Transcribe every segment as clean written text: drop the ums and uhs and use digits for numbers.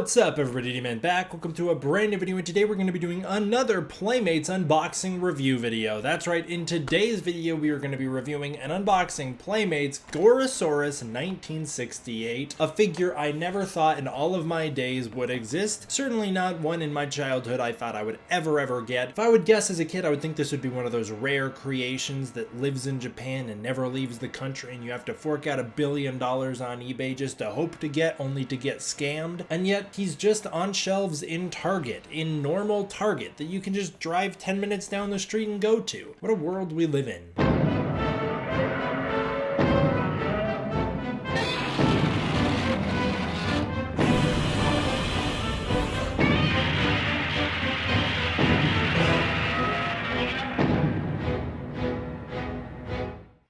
What's up everybody, D-Man back. Welcome to a brand new video, and today we're going to be doing another Playmates unboxing review video. That's right, in today's video we are going to be reviewing and unboxing Playmates Gorosaurus 1968, a figure I never thought in all of my days would exist. Certainly not one in my childhood I thought I would ever get. If I would guess as a kid, I would think this would be one of those rare creations that lives in Japan and never leaves the country, and you have to fork out $1 billion on eBay just to hope to get, only to get scammed. And yet he's just on shelves in Target, in normal Target, that you can just drive 10 minutes down the street and go to. What a world we live in.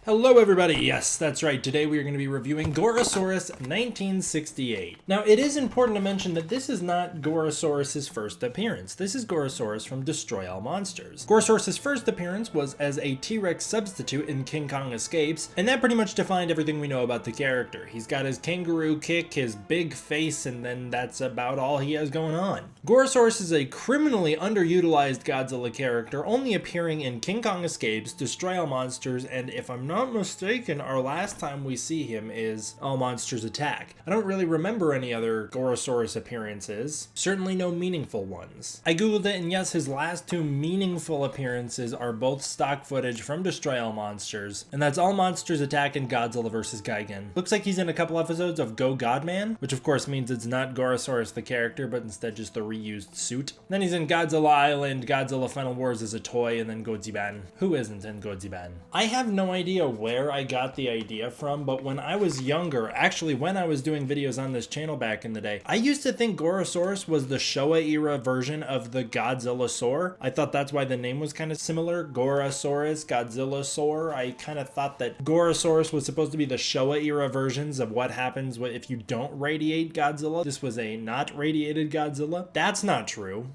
Hello everybody, yes, that's right, today we are going to be reviewing Gorosaurus 1968. Now, it is important to mention that this is not Gorosaurus' first appearance. This is Gorosaurus from Destroy All Monsters. Gorosaurus' first appearance was as a T-Rex substitute in King Kong Escapes, and that pretty much defined everything we know about the character. He's got his kangaroo kick, his big face, and then that's about all he has going on. Gorosaurus is a criminally underutilized Godzilla character, only appearing in King Kong Escapes, Destroy All Monsters, and if I'm not mistaken, our last time we see him is All Monsters Attack. I don't really remember any other Gorosaurus appearances, certainly no meaningful ones. I googled it, and yes, his last two meaningful appearances are both stock footage from Destroy All Monsters, and that's All Monsters Attack and Godzilla vs. Gigan. Looks like he's in a couple episodes of Go Godman, which of course means it's not Gorosaurus the character, but instead just the reused suit. Then he's in Godzilla Island, Godzilla Final Wars as a toy, and then Godziban. Who isn't in Godziban? I have no idea where I got the idea from, but when I was younger, actually when I was doing videos on this channel back in the day, I used to think Gorosaurus was the Showa era version of the Godzillasaur. I thought that's why the name was kind of similar, Gorosaurus, Godzillasaur. I kind of thought that Gorosaurus was supposed to be the Showa era versions of what happens if you don't radiate Godzilla. This was a not radiated Godzilla. That's not true.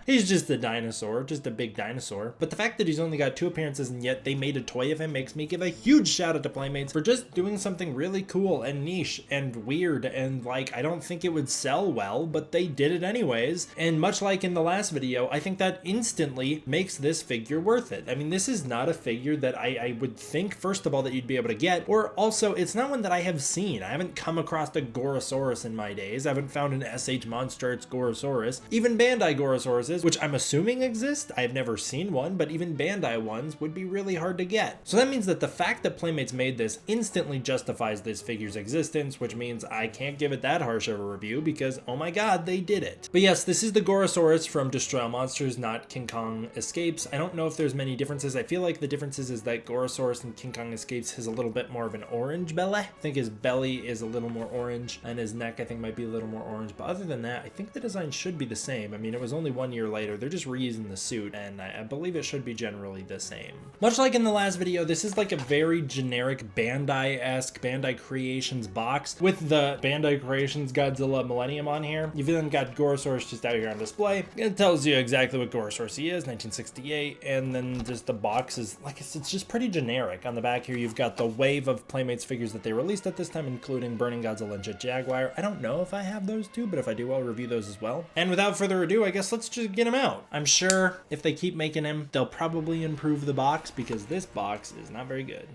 He's just a dinosaur, just a big dinosaur. But the fact that he's only got 2 appearances and yet they made a toy of him makes me give a huge shout out to Playmates for just doing something really cool and niche and weird, and like, I don't think it would sell well, but they did it anyways. And much like in the last video, I think that instantly makes this figure worth it. I mean, this is not a figure that I would think, first of all, that you'd be able to get, or also it's not one that I have seen. I haven't come across a Gorosaurus in my days. I haven't found an SH Monster Arts Gorosaurus. Even Bandai Gorosauruses, which I'm assuming exist, I've never seen one, but even Bandai ones would be really hard to get. So that means that the fact that Playmates made this instantly justifies this figure's existence, which means I can't give it that harsh of a review because, oh my god, they did it. But yes, this is the Gorosaurus from Destroy All Monsters, not King Kong Escapes. I don't know if there's many differences. I feel like the differences is that Gorosaurus in King Kong Escapes has a little bit more of an orange belly. I think his belly is a little more orange, and his neck I think might be a little more orange, but other than that, I think the design should be the same. I mean, it was only 1 year later. They're just reusing the suit, and I believe it should be generally the same. Much like in the last video, this is like a very generic Bandai-esque Bandai Creations box with the Bandai Creations Godzilla Millennium on here. You've then got Gorosaurus just out here on display. It tells you exactly what Gorosaurus he is, 1968, and then just the box is, like, it's just pretty generic. On the back here, you've got the wave of Playmates figures that they released at this time, including Burning Godzilla and Jet Jaguar. I don't know if I have those two, but if I do, I'll review those as well. And without further ado, I guess let's just get him out. I'm sure if they keep making him, they'll probably improve the box because this box is not very good.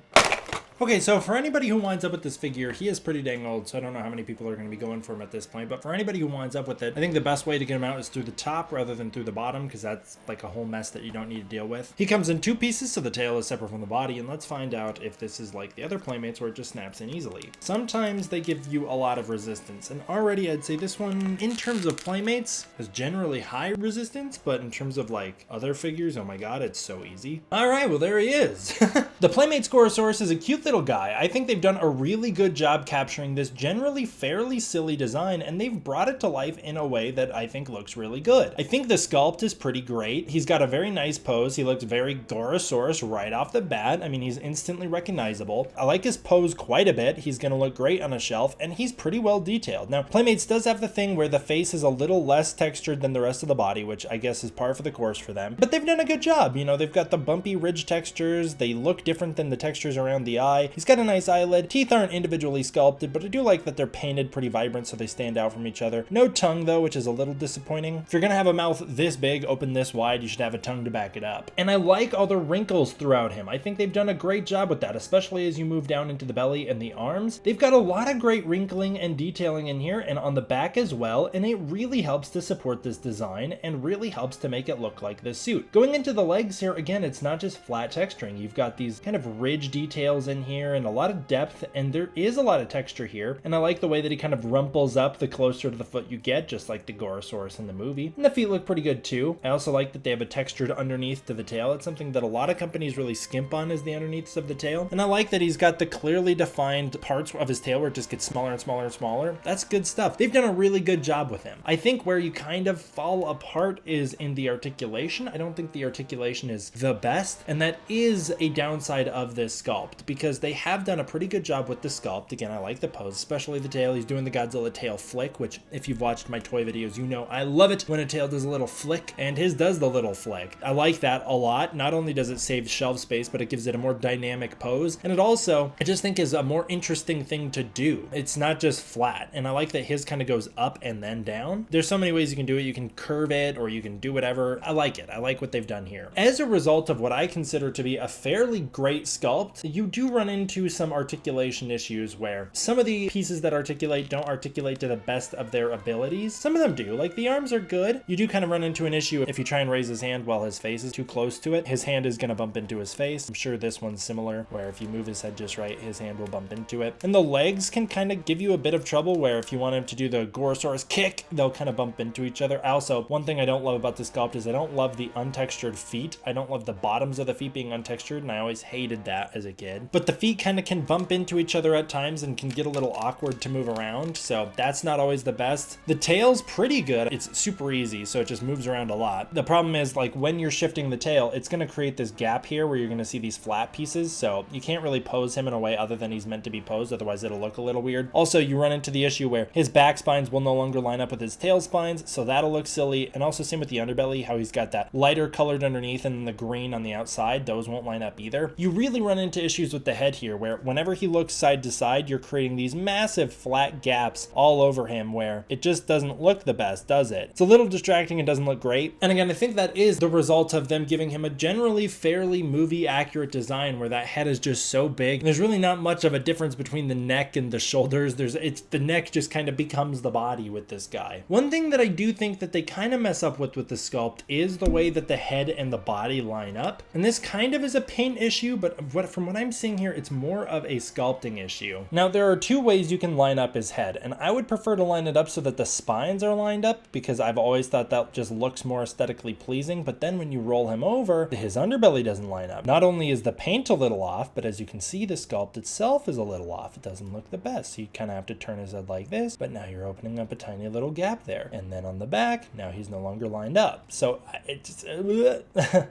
Okay, so for anybody who winds up with this figure, he is pretty dang old, so I don't know how many people are going to be going for him at this point, but for anybody who winds up with it, I think the best way to get him out is through the top rather than through the bottom, because that's like a whole mess that you don't need to deal with. He comes in 2 pieces, so the tail is separate from the body, and let's find out if this is like the other Playmates where it just snaps in easily. Sometimes they give you a lot of resistance, and already I'd say this one, in terms of Playmates, has generally high resistance, but in terms of like other figures, oh my god, it's so easy. Alright, well there he is. The Playmates Gorosaurus is a cute little guy. I think they've done a really good job capturing this generally fairly silly design, and they've brought it to life in a way that I think looks really good. I think the sculpt is pretty great. He's got a very nice pose. He looks very Gorosaurus right off the bat. I mean, he's instantly recognizable. I like his pose quite a bit. He's gonna look great on a shelf, and he's pretty well detailed. Now, Playmates does have the thing where the face is a little less textured than the rest of the body, which I guess is par for the course for them, but they've done a good job. You know, they've got the bumpy ridge textures. They look different than the textures around the eye. eye. He's got a nice eyelid. Teeth aren't individually sculpted, but I do like that they're painted pretty vibrant so they stand out from each other. No tongue though, which is a little disappointing. If you're gonna have a mouth this big, open this wide, you should have a tongue to back it up. And I like all the wrinkles throughout him. I think they've done a great job with that, especially as you move down into the belly and the arms. They've got a lot of great wrinkling and detailing in here and on the back as well, and it really helps to support this design and really helps to make it look like this suit. Going into the legs here, again, it's not just flat texturing. You've got these kind of ridge details in here and a lot of depth, and there is a lot of texture here. And I like the way that he kind of rumples up the closer to the foot you get, just like the Gorosaurus in the movie. And the feet look pretty good too. I also like that they have a textured underneath to the tail. It's something that a lot of companies really skimp on, is the underneaths of the tail. And I like that he's got the clearly defined parts of his tail where it just gets smaller and smaller and smaller. That's good stuff. They've done a really good job with him. I think where you kind of fall apart is in the articulation. I don't think the articulation is the best, and that is a downside of this sculpt because they have done a pretty good job with the sculpt. Again, I like the pose, especially the tail. He's doing the Godzilla tail flick, which if you've watched my toy videos, you know I love it when a tail does a little flick, and his does the little flick. I like that a lot. Not only does it save shelf space, but it gives it a more dynamic pose, and it also, I just think, is a more interesting thing to do. It's not just flat, and I like that his kind of goes up and then down. There's so many ways you can do it. You can curve it or you can do whatever. I like it. I like what they've done here. As a result of what I consider to be a fairly great sculpt, you do run into some articulation issues where some of the pieces that articulate don't articulate to the best of their abilities. Some of them do. Like the arms are good. You do kind of run into an issue if you try and raise his hand while his face is too close to it. His hand is going to bump into his face. I'm sure this one's similar, where if you move his head just right, his hand will bump into it. And the legs can kind of give you a bit of trouble where if you want him to do the Gorosaurus kick, they'll kind of bump into each other. Also, one thing I don't love about this sculpt is I don't love the untextured feet. I don't love the bottoms of the feet being untextured, and I always hated that as a kid. But the feet kind of can bump into each other at times and can get a little awkward to move around, so that's not always the best. The tail's pretty good. It's super easy, so it just moves around a lot. The problem is, like, when you're shifting the tail, it's going to create this gap here where you're going to see these flat pieces, so you can't really pose him in a way other than he's meant to be posed, otherwise it'll look a little weird. Also, you run into the issue where his back spines will no longer line up with his tail spines, so that'll look silly. And also same with the underbelly, how he's got that lighter colored underneath and the green on the outside. Those won't line up either. You really run into issues with the head here, where whenever he looks side to side, you're creating these massive flat gaps all over him where it just doesn't look the best, does it? It's a little distracting and doesn't look great. And again, I think that is the result of them giving him a generally fairly movie accurate design where that head is just so big. There's really not much of a difference between the neck and the shoulders. The neck just kind of becomes the body with this guy. One thing that I do think that they kind of mess up with the sculpt is the way that the head and the body line up. And this kind of is a paint issue, but from what I'm seeing here, it's more of a sculpting issue. Now, there are two ways you can line up his head, and I would prefer to line it up so that the spines are lined up because I've always thought that just looks more aesthetically pleasing. But then when you roll him over, his underbelly doesn't line up. Not only is the paint a little off, but as you can see, the sculpt itself is a little off. It doesn't look the best. So you kind of have to turn his head like this, but now you're opening up a tiny little gap there. And then on the back, now he's no longer lined up. So it's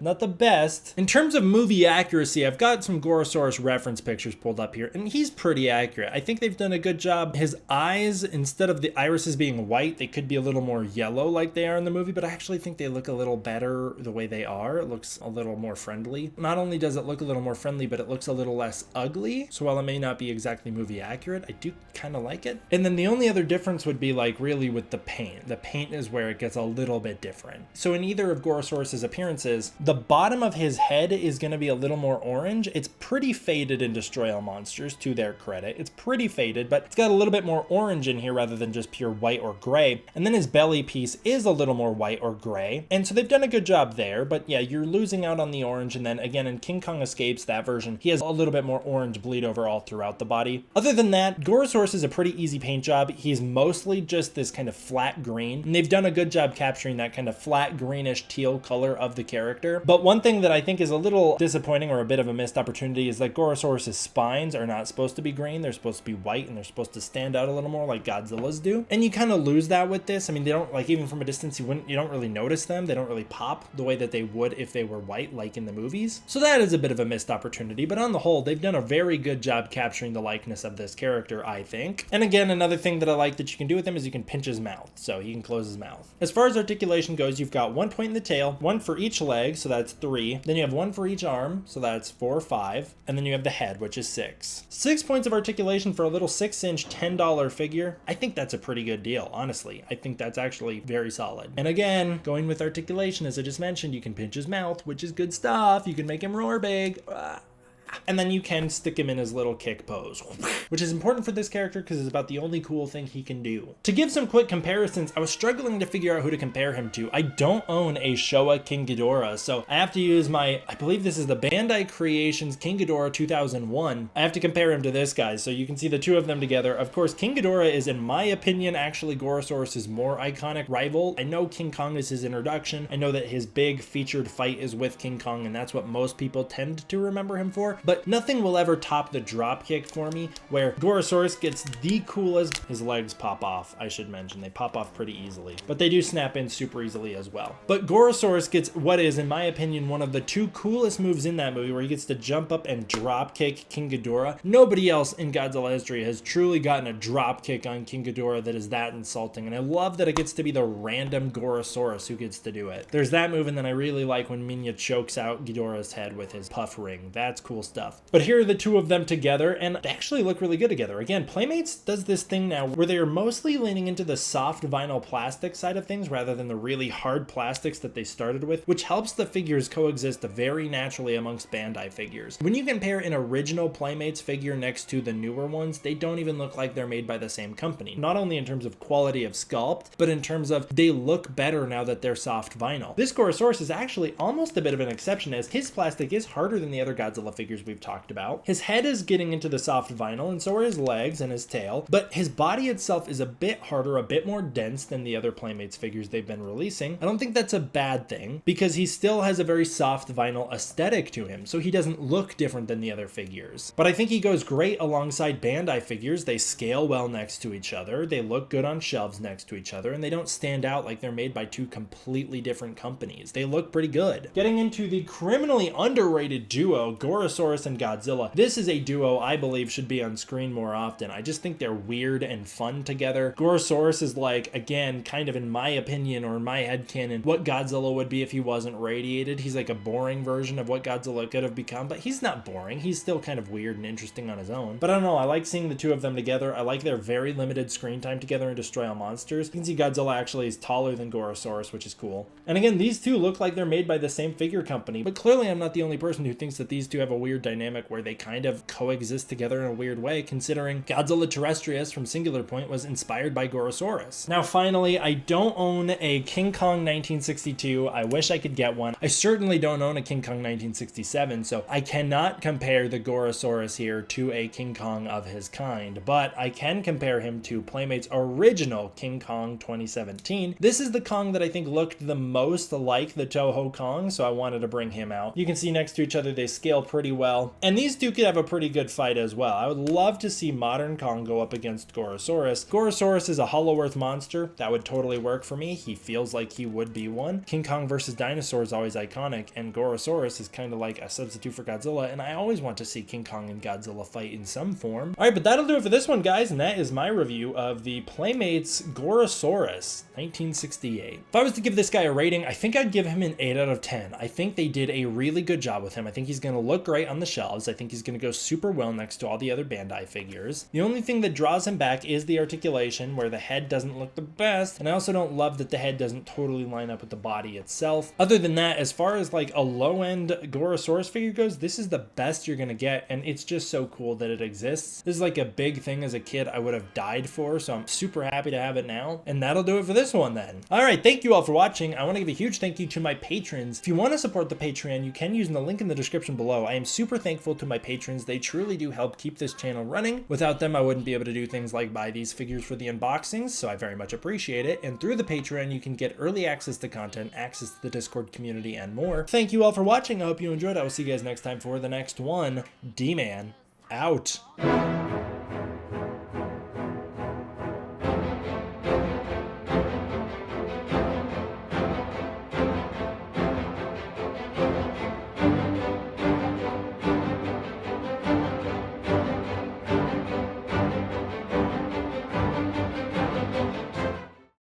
not the best. In terms of movie accuracy, I've got some Gorosaurus reference pictures pulled up here, and he's pretty accurate. I think they've done a good job. His eyes, instead of the irises being white, they could be a little more yellow like they are in the movie, but I actually think they look a little better the way they are. It looks a little more friendly. Not only does it look a little more friendly, but it looks a little less ugly. So while it may not be exactly movie accurate, I do kind of like it. And then the only other difference would be like really with the paint. The paint is where it gets a little bit different. So in either of Gorosaurus's appearances, the bottom of his head is going to be a little more orange. It's pretty faded in Destroy All Monsters, to their credit. It's pretty faded, but it's got a little bit more orange in here rather than just pure white or gray. And then his belly piece is a little more white or gray. And so they've done a good job there, but yeah, you're losing out on the orange. And then again, in King Kong Escapes, that version, he has a little bit more orange bleed over all throughout the body. Other than that, Gorosaurus is a pretty easy paint job. He's mostly just this kind of flat green, and they've done a good job capturing that kind of flat greenish teal color of the character. But one thing that I think is a little disappointing or a bit of a missed opportunity is that Gorosaurus's spines are not supposed to be green. They're supposed to be white, and they're supposed to stand out a little more like Godzilla's do. And you kind of lose that with this. I mean, they don't, like, even from a distance, you don't really notice them. They don't really pop the way that they would if they were white, like in the movies. So that is a bit of a missed opportunity, but on the whole, they've done a very good job capturing the likeness of this character, I think. And again, another thing that I like that you can do with him is you can pinch his mouth, so he can close his mouth. As far as articulation goes, you've got 1 point in the tail, 1 for each leg, so that's 3. Then you have 1 for each arm, so that's 4 or 5. And then you have the head, which is 6. 6 points of articulation for a little 6-inch $10 figure. I think that's a pretty good deal, honestly. I think that's actually very solid. And again, going with articulation, as I just mentioned, you can pinch his mouth, which is good stuff. You can make him roar big. And then you can stick him in his little kick pose, which is important for this character because it's about the only cool thing he can do. To give some quick comparisons, I was struggling to figure out who to compare him to. I don't own a Showa King Ghidorah, so I have to use I believe this is the Bandai Creations King Ghidorah 2001. I have to compare him to this guy, so you can see the two of them together. Of course, King Ghidorah is, in my opinion, actually Gorosaurus' more iconic rival. I know King Kong is his introduction. I know that his big featured fight is with King Kong, and that's what most people tend to remember him for. But nothing will ever top the drop kick for me, where Gorosaurus gets the coolest. His legs pop off, I should mention. They pop off pretty easily, but they do snap in super easily as well. But Gorosaurus gets what is, in my opinion, one of the two coolest moves in that movie, where he gets to jump up and drop kick King Ghidorah. Nobody else in Godzilla history has truly gotten a drop kick on King Ghidorah that is that insulting, and I love that it gets to be the random Gorosaurus who gets to do it. There's that move, and then I really like when Minya chokes out Ghidorah's head with his puff ring. That's cool stuff. But here are the two of them together, and they actually look really good together. Again, Playmates does this thing now where they are mostly leaning into the soft vinyl plastic side of things rather than the really hard plastics that they started with, which helps the figures coexist very naturally amongst Bandai figures. When you compare an original Playmates figure next to the newer ones, they don't even look like they're made by the same company. Not only in terms of quality of sculpt, but in terms of they look better now that they're soft vinyl. This Gorosaurus is actually almost a bit of an exception, as his plastic is harder than the other Godzilla figures we've talked about. His head is getting into the soft vinyl, and so are his legs and his tail, but his body itself is a bit harder, a bit more dense than the other Playmates figures they've been releasing. I don't think that's a bad thing, because he still has a very soft vinyl aesthetic to him, so he doesn't look different than the other figures. But I think he goes great alongside Bandai figures. They scale well next to each other, they look good on shelves next to each other, and they don't stand out like they're made by two completely different companies. They look pretty good. Getting into the criminally underrated duo, Gorosaurus and Godzilla. This is a duo I believe should be on screen more often. I just think they're weird and fun together. Gorosaurus is like, again, kind of in my opinion or in my headcanon, what Godzilla would be if he wasn't radiated. He's like a boring version of what Godzilla could have become, but he's not boring. He's still kind of weird and interesting on his own. But I don't know, I like seeing the two of them together. I like their very limited screen time together in Destroy All Monsters. You can see Godzilla actually is taller than Gorosaurus, which is cool. And again, these two look like they're made by the same figure company, but clearly I'm not the only person who thinks that these two have a weird dynamic where they kind of coexist together in a weird way, considering Godzilla Terrestrius from Singular Point was inspired by Gorosaurus. Now finally, I don't own a King Kong 1962. I wish I could get one. I certainly don't own a King Kong 1967, so I cannot compare the Gorosaurus here to a King Kong of his kind, but I can compare him to Playmates' original King Kong 2017. This is the Kong that I think looked the most like the Toho Kong, so I wanted to bring him out. You can see next to each other they scale pretty well, and these two could have a pretty good fight as well. I would love to see modern Kong go up against Gorosaurus. Gorosaurus is a Hollow Earth monster. That would totally work for me. He feels like he would be one. King Kong versus dinosaur is always iconic, and Gorosaurus is kind of like a substitute for Godzilla, and I always want to see King Kong and Godzilla fight in some form. Alright, but that'll do it for this one, guys, and that is my review of the Playmates Gorosaurus 1968. If I was to give this guy a rating, I think I'd give him an 8 out of 10. I think they did a really good job with him. I think he's going to look great on the shelves. I think he's going to go super well next to all the other Bandai figures. The only thing that draws him back is the articulation, where the head doesn't look the best, and I also don't love that the head doesn't totally line up with the body itself. Other than that, as far as like a low-end Gorosaurus figure goes, this is the best you're going to get, and it's just so cool that it exists. This is like a big thing as a kid I would have died for, so I'm super happy to have it now. And that'll do it for this one then. Alright, thank you all for watching. I want to give a huge thank you to my patrons. If you want to support the Patreon, you can use the link in the description below. I am super thankful to my patrons. They truly do help keep this channel running. Without them, I wouldn't be able to do things like buy these figures for the unboxings, so I very much appreciate it. And through the Patreon, you can get early access to content, access to the Discord community, and more. Thank you all for watching. I hope you enjoyed. I will see you guys next time for the next one. D-Man out.